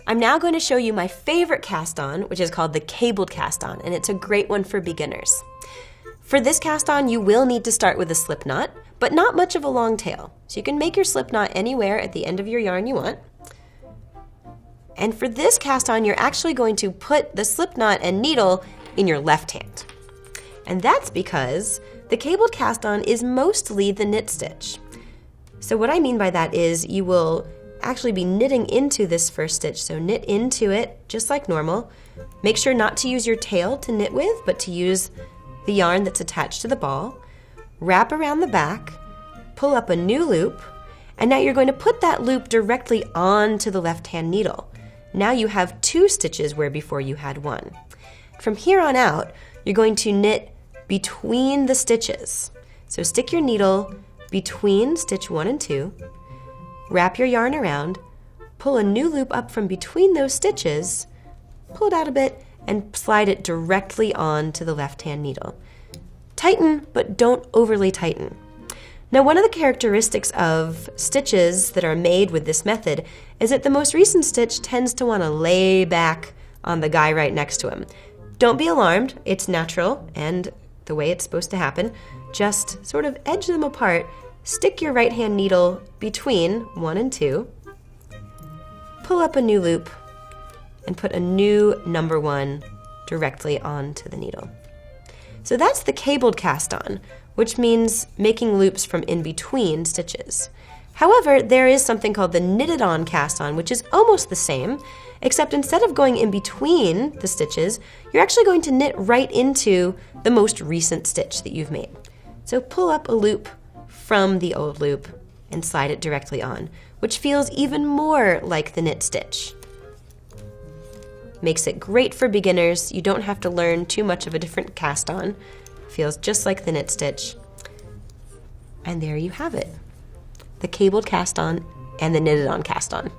I'm now going to show you my favorite cast on, which is called the cabled cast on, and it's a great one for beginners. For this cast on, you will need to start with a slip knot, but not much of a long tail. So you can make your slip knot anywhere at the end of your yarn you want. And for this cast on, you're actually going to put the slip knot and needle in your left hand. And that's because the cabled cast on is mostly the knit stitch. So what I mean by that is you will actually be knitting into this first stitch. So knit into it just like normal. Make sure not to use your tail to knit with, but to use the yarn that's attached to the ball. Wrap around the back, pull up a new loop, and now you're going to put that loop directly onto the left-hand needle. Now you have 2 stitches where before you had 1. From here on out, you're going to knit between the stitches. So stick your needle between stitch 1 and 2, wrap your yarn around, pull a new loop up from between those stitches, pull it out a bit, and slide it directly onto the left-hand needle. Tighten, but don't overly tighten. Now, one of the characteristics of stitches that are made with this method is that the most recent stitch tends to want to lay back on the guy right next to him. Don't be alarmed, it's natural and the way it's supposed to happen. Just sort of edge them apart. Stick your right-hand needle between 1 and 2, pull up a new loop, and put a new number 1 directly onto the needle. So that's the cabled cast on, which means making loops from in between stitches. However, there is something called the knitted on cast on, which is almost the same, except instead of going in between the stitches, you're actually going to knit right into the most recent stitch that you've made. So pull up a loop from the old loop and slide it directly on, which feels even more like the knit stitch. Makes it great for beginners. You don't have to learn too much of a different cast on. Feels just like the knit stitch. And there you have it. The cabled cast on and the knitted on cast on.